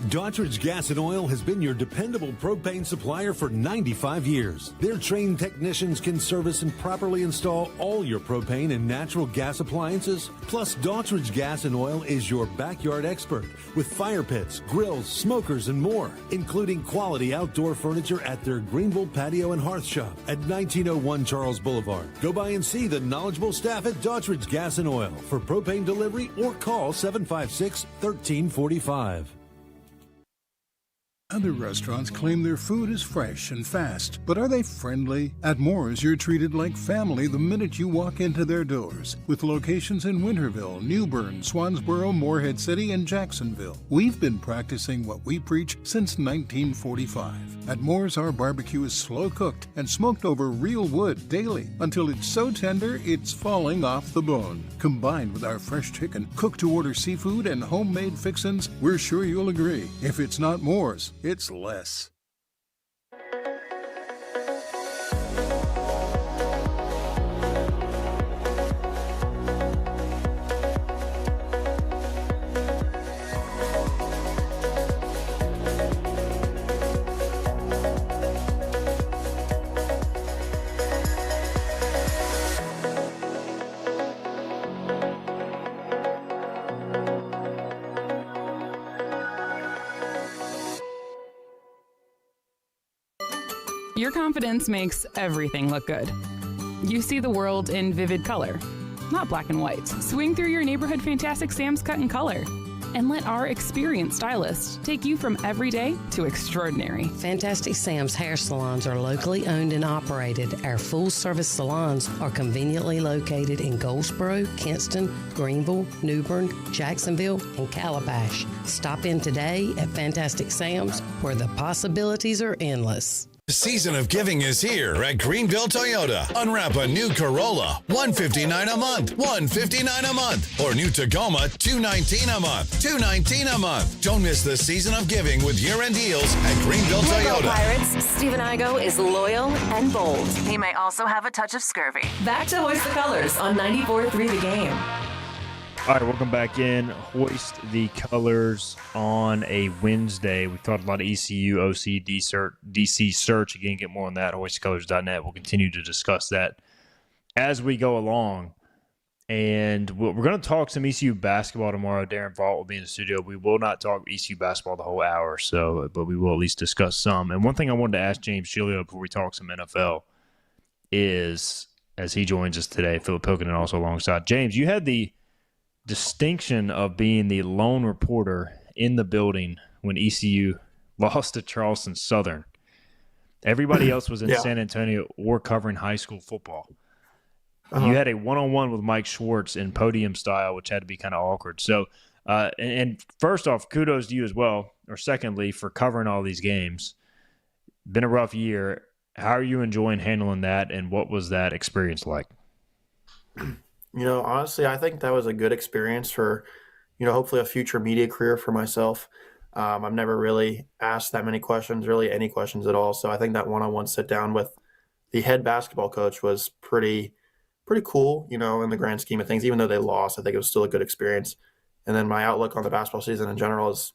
Daughtridge Gas and Oil has been your dependable propane supplier for 95 years. Their trained technicians can service and properly install all your propane and natural gas appliances. Plus, Daughtridge Gas and Oil is your backyard expert with fire pits, grills, smokers, and more, including quality outdoor furniture at their Greenville Patio and Hearth Shop at 1901 Charles Boulevard. Go by and see the knowledgeable staff at Daughtridge Gas and Oil for propane delivery or call 756-1345. Other restaurants claim their food is fresh and fast, but are they friendly? At Moore's, you're treated like family the minute you walk into their doors, with locations in Winterville, New Bern, Swansboro, Morehead City, and Jacksonville. We've been practicing what we preach since 1945. At Moore's, our barbecue is slow cooked and smoked over real wood daily until it's so tender it's falling off the bone. Combined with our fresh chicken, cooked to order seafood, and homemade fixins, we're sure you'll agree. If it's not Moore's, it's less. Your confidence makes everything look good. You see the world in vivid color, not black and white. Swing through your neighborhood Fantastic Sam's Cut in Color and let our experienced stylists take you from everyday to extraordinary. Fantastic Sam's hair salons are locally owned and operated. Our full-service salons are conveniently located in Goldsboro, Kinston, Greenville, New Bern, Jacksonville, and Calabash. Stop in today at Fantastic Sam's, where the possibilities are endless. The season of giving is here at Greenville Toyota. Unwrap a new Corolla, $159 a month, $159 a month. Or new Tacoma, $219 a month, $219 a month. Don't miss the season of giving with year-end deals at Greenville Toyota. Pirates, Stephen Igo is loyal and bold. He may also have a touch of scurvy. Back to Hoist the Colors on 94.3 The Game. All right, welcome back in. Hoist the Colors on a Wednesday. We've talked a lot of ECU, OC, DC search. Again, get more on that, hoistthecolors.net. We'll continue to discuss that as we go along. And we're going to talk some ECU basketball tomorrow. Darren Vaught will be in the studio. We will not talk ECU basketball the whole hour, but we will at least discuss some. And one thing I wanted to ask James Giglio before we talk some NFL is, as he joins us today, Philip Pilkington also alongside. James, you had the distinction of being the lone reporter in the building when ECU lost to Charleston Southern. Everybody else was in San Antonio or covering high school football. You had a one-on-one with Mike Schwartz in podium style, which had to be kind of awkward. So, and first off, kudos to you as well, or secondly, for covering all these games. Been a rough year. How are you enjoying handling that, and what was that experience like? You know, honestly, I think that was a good experience for, hopefully a future media career for myself. I've never really asked that many questions, really any questions at all. So I think that one-on-one sit down with the head basketball coach was pretty cool, in the grand scheme of things. Even though they lost, I think it was still a good experience. And then my outlook on the basketball season in general is,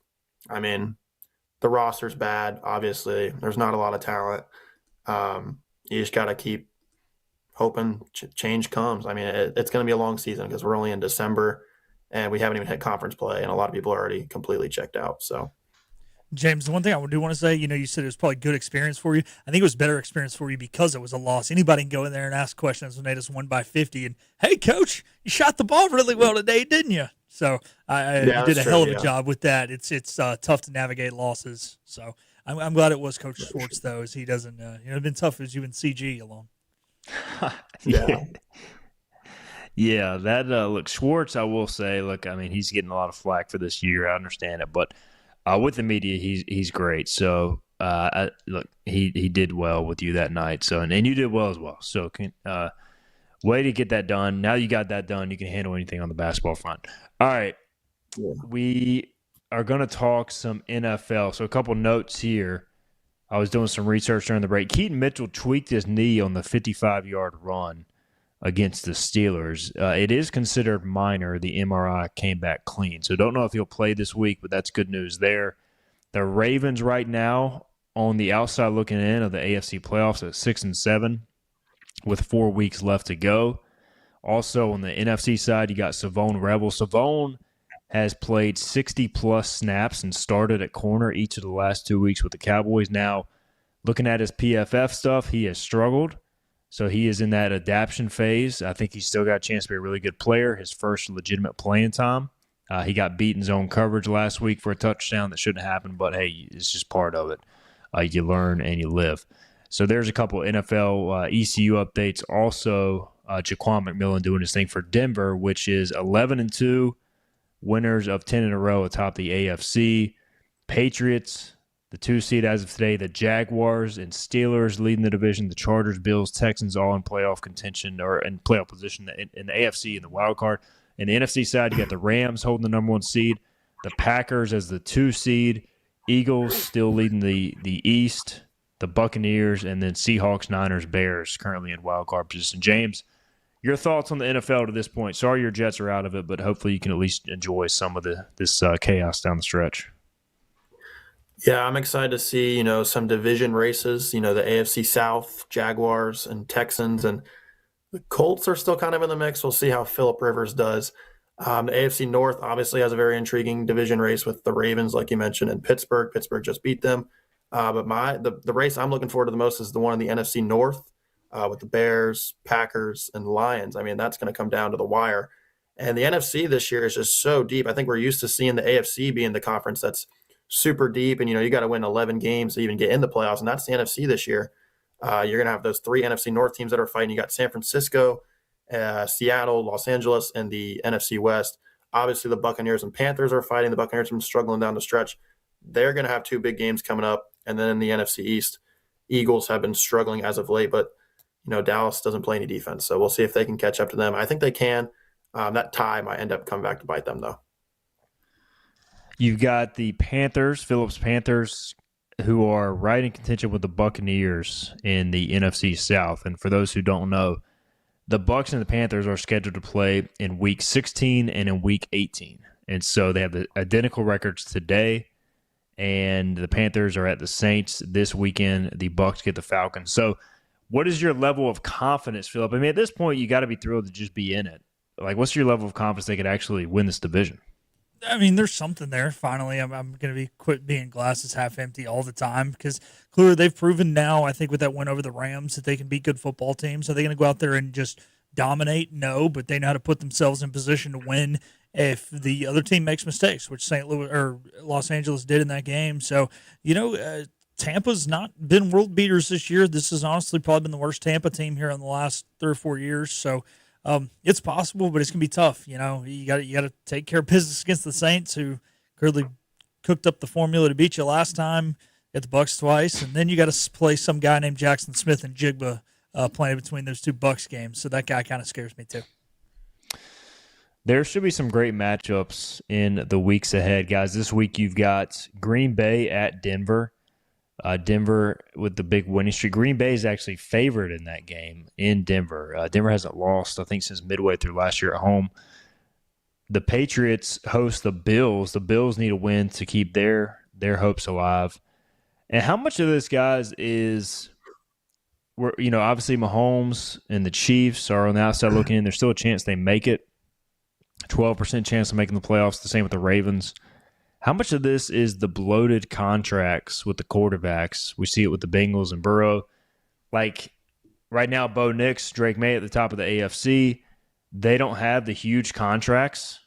the roster's bad, obviously. There's not a lot of talent. You just got to keep hoping change comes. It's going to be a long season because we're only in December and we haven't even had conference play, and a lot of people are already completely checked out. So, James, the one thing I do want to say, you said it was probably a good experience for you. I think it was better experience for you because it was a loss. Anybody can go in there and ask questions when they just won by 50 and, hey, coach, you shot the ball really well today, didn't you? So you did a hell of a job with that. It's tough to navigate losses. So I'm glad it was Coach Schwartz, though, as he doesn't, it's been tough as you and CG along. Yeah, that look, Schwartz, I will say, he's getting a lot of flack for this year. I understand it, but with the media, he's great. So he did well with you that night. So and you did well as well. So way to get that done. Now you got that done, you can handle anything on the basketball front. All right, we are going to talk some NFL. So a couple notes here. I was doing some research during the break. Keaton Mitchell tweaked his knee on the 55-yard run against the Steelers. It is considered minor. The MRI came back clean. So don't know if he'll play this week, but that's good news there. The Ravens right now on the outside looking in of the AFC playoffs at 6-7 with 4 weeks left to go. Also on the NFC side, you got Savone Rebel. Savone has played 60-plus snaps and started at corner each of the last 2 weeks with the Cowboys. Now, looking at his PFF stuff, he has struggled. So he is in that adaptation phase. I think he's still got a chance to be a really good player, his first legitimate playing time. He got beat in zone coverage last week for a touchdown that shouldn't happen, but hey, it's just part of it. You learn and you live. So there's a couple NFL ECU updates. Also, Jaquan McMillan doing his thing for Denver, which is 11-2, winners of 10 in a row atop the AFC. Patriots, the 2 seed as of today. The Jaguars and Steelers leading the division. The Chargers, Bills, Texans all in playoff contention or in playoff position in the AFC in the wild card. In the NFC side, you got the Rams holding the number 1 seed. The Packers as the 2 seed. Eagles still leading the East. The Buccaneers, and then Seahawks, Niners, Bears currently in wild card position. James, your thoughts on the NFL to this point? Sorry your Jets are out of it, but hopefully you can at least enjoy some of this chaos down the stretch. Yeah, I'm excited to see, some division races, the AFC South, Jaguars and Texans, and the Colts are still kind of in the mix. We'll see how Phillip Rivers does. The AFC North obviously has a very intriguing division race with the Ravens, like you mentioned, and Pittsburgh. Pittsburgh just beat them. But the race I'm looking forward to the most is the one in the NFC North with the Bears, Packers, and Lions. I mean, that's going to come down to the wire. And the NFC this year is just so deep. I think we're used to seeing the AFC being the conference that's super deep, and you got to win 11 games to even get in the playoffs, and that's the NFC this year. You're going to have those 3 NFC North teams that are fighting. You got San Francisco, Seattle, Los Angeles, and the NFC West. Obviously, the Buccaneers and Panthers are fighting. The Buccaneers have been struggling down the stretch. They're going to have 2 big games coming up. And then in the NFC East, Eagles have been struggling as of late, but Dallas doesn't play any defense. So we'll see if they can catch up to them. I think they can. That tie might end up coming back to bite them, though. You've got the Panthers, Phillips Panthers, who are right in contention with the Buccaneers in the NFC South. And for those who don't know, the Bucs and the Panthers are scheduled to play in Week 16 and in Week 18. And so they have the identical records today. And the Panthers are at the Saints this weekend. The Bucs get the Falcons. So what is your level of confidence, Philip? I mean, at this point, you got to be thrilled to just be in it. Like, what's your level of confidence they could actually win this division? I mean, there's something there. Finally, I'm going to be quit being glasses half empty all the time because clearly they've proven now, I think, with that win over the Rams that they can beat good football teams. Are they going to go out there and just dominate? No, but they know how to put themselves in position to win if the other team makes mistakes, which St. Louis or Los Angeles did in that game. So, Tampa's not been world beaters this year. This has honestly probably been the worst Tampa team here in the last 3 or 4 years. So, it's possible, but it's gonna be tough. You got to take care of business against the Saints, who clearly cooked up the formula to beat you last time. Get the Bucs twice, and then you got to play some guy named Jackson Smith and Jigba playing between those 2 Bucs games. So that guy kind of scares me too. There should be some great matchups in the weeks ahead, guys. This week you've got Green Bay at Denver. Denver with the big winning streak. Green Bay is actually favored in that game in Denver. Denver hasn't lost, I think, since midway through last year at home. The Patriots host the Bills. The Bills need a win to keep their hopes alive. And how much of this, guys, is obviously Mahomes and the Chiefs are on the outside looking in. There's still a chance they make it. 12% chance of making the playoffs, the same with the Ravens. How much of this is the bloated contracts with the quarterbacks? We see it with the Bengals and Burrow. Like right now, Bo Nix, Drake May at the top of the AFC, they don't have the huge contracts.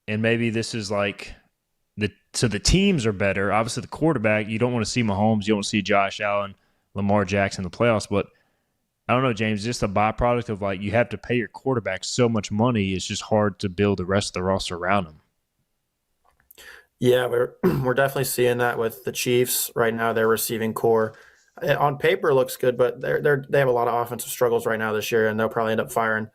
And maybe this is like so the teams are better. Obviously, the quarterback, you don't want to see Mahomes, you don't want to see Josh Allen, Lamar Jackson in the playoffs, but I don't know, James, just a byproduct of like you have to pay your quarterback so much money. It's just hard to build the rest of the roster around him. Yeah, we're definitely seeing that with the Chiefs right now. Their receiving core on paper looks good, but they have a lot of offensive struggles right now this year, and they'll probably end up firing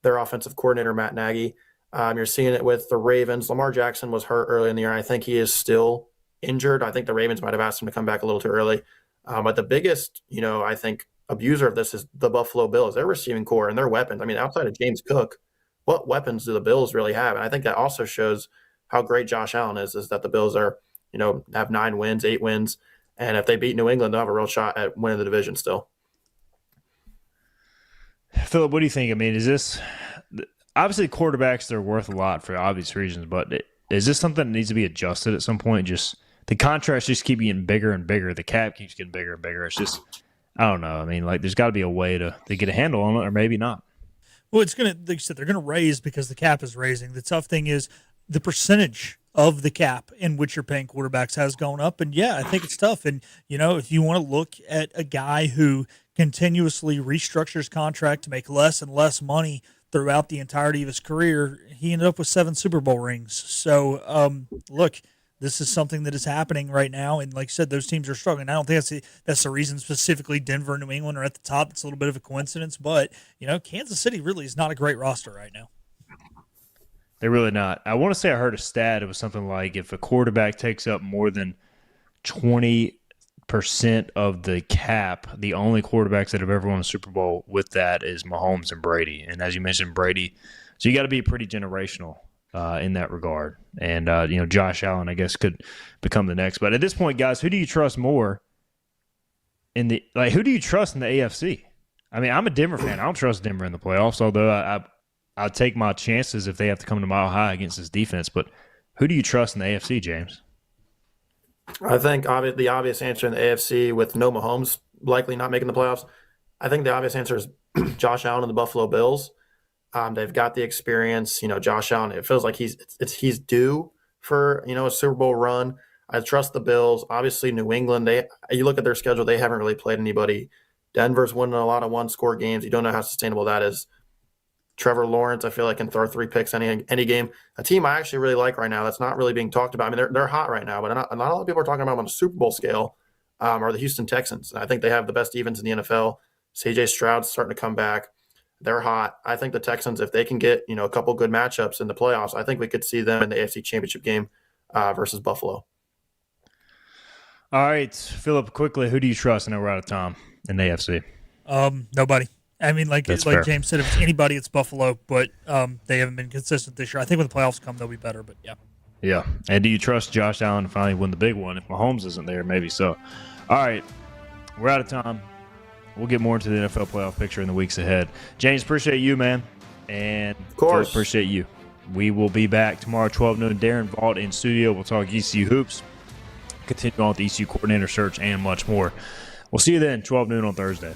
their offensive coordinator Matt Nagy. You're seeing it with the Ravens. Lamar Jackson was hurt early in the year. I think he is still injured. I think the Ravens might have asked him to come back a little too early. But the biggest, I think, abuser of this is the Buffalo Bills. Their receiving core and their weapons. I mean, outside of James Cook, what weapons do the Bills really have? And I think that also shows how great Josh Allen is that the Bills are, have 9 wins, 8 wins. And if they beat New England, they'll have a real shot at winning the division still. Philip, what do you think? I mean, is this obviously quarterbacks, they're worth a lot for obvious reasons, but is this something that needs to be adjusted at some point? Just the contracts just keep getting bigger and bigger. The cap keeps getting bigger and bigger. It's just, I don't know. I mean, like there's got to be a way to get a handle on it, or maybe not. Well, it's going to, like you said, they're going to raise because the cap is raising. The tough thing is the percentage of the cap in which you're paying quarterbacks has gone up. And yeah, I think it's tough. And, if you want to look at a guy who continuously restructures contract to make less and less money throughout the entirety of his career, he ended up with 7 Super Bowl rings. So, look, this is something that is happening right now. And like I said, those teams are struggling. I don't think that's the reason specifically Denver and New England are at the top. It's a little bit of a coincidence. But, Kansas City really is not a great roster right now. They're really not. I want to say I heard a stat. It was something like if a quarterback takes up more than 20% of the cap, the only quarterbacks that have ever won a Super Bowl with that is Mahomes and Brady. And as you mentioned, Brady, so you got to be pretty generational in that regard. And, Josh Allen, I guess, could become the next. But at this point, guys, who do you trust more who do you trust in the AFC? I mean, I'm a Denver fan. I don't trust Denver in the playoffs, although I'll take my chances if they have to come to Mile High against this defense. But who do you trust in the AFC, James? I think the obvious answer in the AFC, with no Mahomes likely not making the playoffs, I think the obvious answer is Josh Allen and the Buffalo Bills. They've got the experience. Josh Allen, it feels like he's due for a Super Bowl run. I trust the Bills. Obviously, New England, you look at their schedule, they haven't really played anybody. Denver's winning a lot of one-score games. You don't know how sustainable that is. Trevor Lawrence, I feel like, can throw 3 picks any game. A team I actually really like right now that's not really being talked about. I mean, they're hot right now, but not a lot of people are talking about them on a Super Bowl scale. Are the Houston Texans. And I think they have the best defense in the NFL. C.J. Stroud's starting to come back. They're hot. I think the Texans, if they can get a couple good matchups in the playoffs, I think we could see them in the AFC Championship game versus Buffalo. All right, Philip, quickly, who do you trust? I know we're out of time in the AFC. Nobody. I mean, like fair. James said, if it's anybody, it's Buffalo, but they haven't been consistent this year. I think when the playoffs come, they'll be better, but yeah. Yeah. And do you trust Josh Allen to finally win the big one? If Mahomes isn't there, maybe so. All right, we're out of time. We'll get more into the NFL playoff picture in the weeks ahead. James, appreciate you, man. And of course, appreciate you. We will be back tomorrow, 12 noon. Darren Vaught in studio. We'll talk ECU hoops, continue on with the ECU coordinator search, and much more. We'll see you then, 12 noon on Thursday.